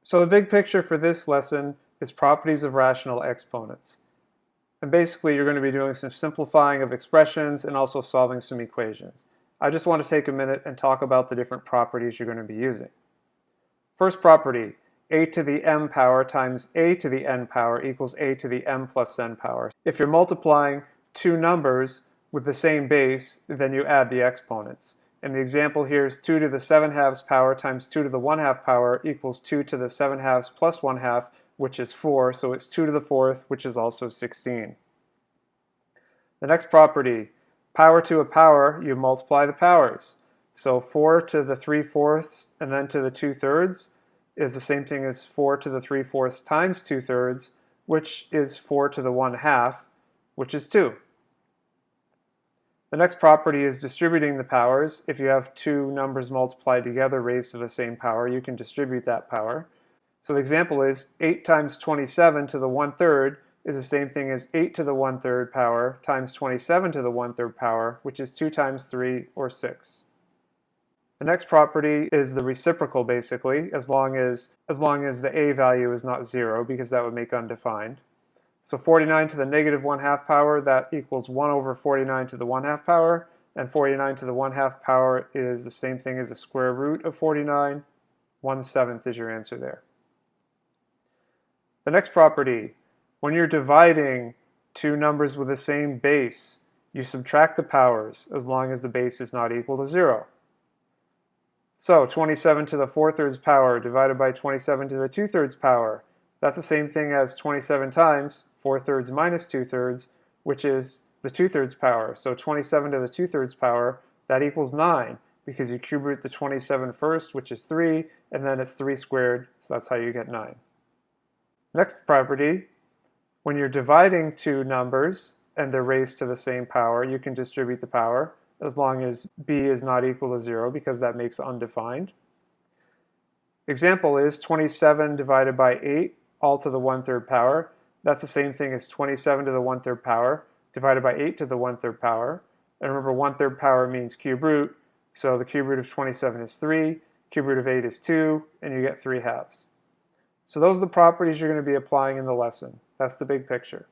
So the big picture for this lesson is properties of rational exponents. And basically you're going to be doing some simplifying of expressions and also solving some equations. I just want to take a minute and talk about the different properties you're going to be using. First property, a to the m power times a to the n power equals a to the m plus n power. If you're multiplying two numbers with the same base, then you add the exponents. And the example here is 2 to the 7/2 power times 2 to the 1/2 power equals 2 to the 7/2 plus 1/2, which is 4, so it's 2 to the 4th, which is also 16. The next property, power to a power, you multiply the powers. So 4 to the 3/4 and then to the 2/3 is the same thing as 4 to the 3/4 times 2/3, which is 4 to the 1/2, which is 2. The next property is distributing the powers. If you have two numbers multiplied together raised to the same power, you can distribute that power. So the example is 8 times 27 to the 1/3 is the same thing as 8 to the 1/3 power times 27 to the 1/3 power, which is 2 times 3, or 6. The next property is the reciprocal, basically, as long as the a value is not 0, because that would make undefined. So 49 to the negative 1/2 power, that equals 1 over 49 to the 1/2 power, and 49 to the 1/2 power is the same thing as the square root of 49. 1/7 is your answer there. The next property, when you're dividing two numbers with the same base, you subtract the powers as long as the base is not equal to 0. So 27 to the 4/3 power divided by 27 to the 2/3 power, that's the same thing as 27 times 4/3 minus 2/3, which is the 2/3 power. So 27 to the 2/3 power, that equals 9, because you cube root the 27 first, which is 3, and then it's 3 squared, so that's how you get 9. Next property, when you're dividing two numbers and they're raised to the same power, you can distribute the power as long as b is not equal to 0, because that makes undefined. Example is 27 divided by 8, all to the 1/3 power. That's the same thing as 27 to the 1/3 power divided by 8 to the 1/3 power. And remember, 1/3 power means cube root, so the cube root of 27 is 3, cube root of 8 is 2, and you get 3/2. So those are the properties you're going to be applying in the lesson. That's the big picture.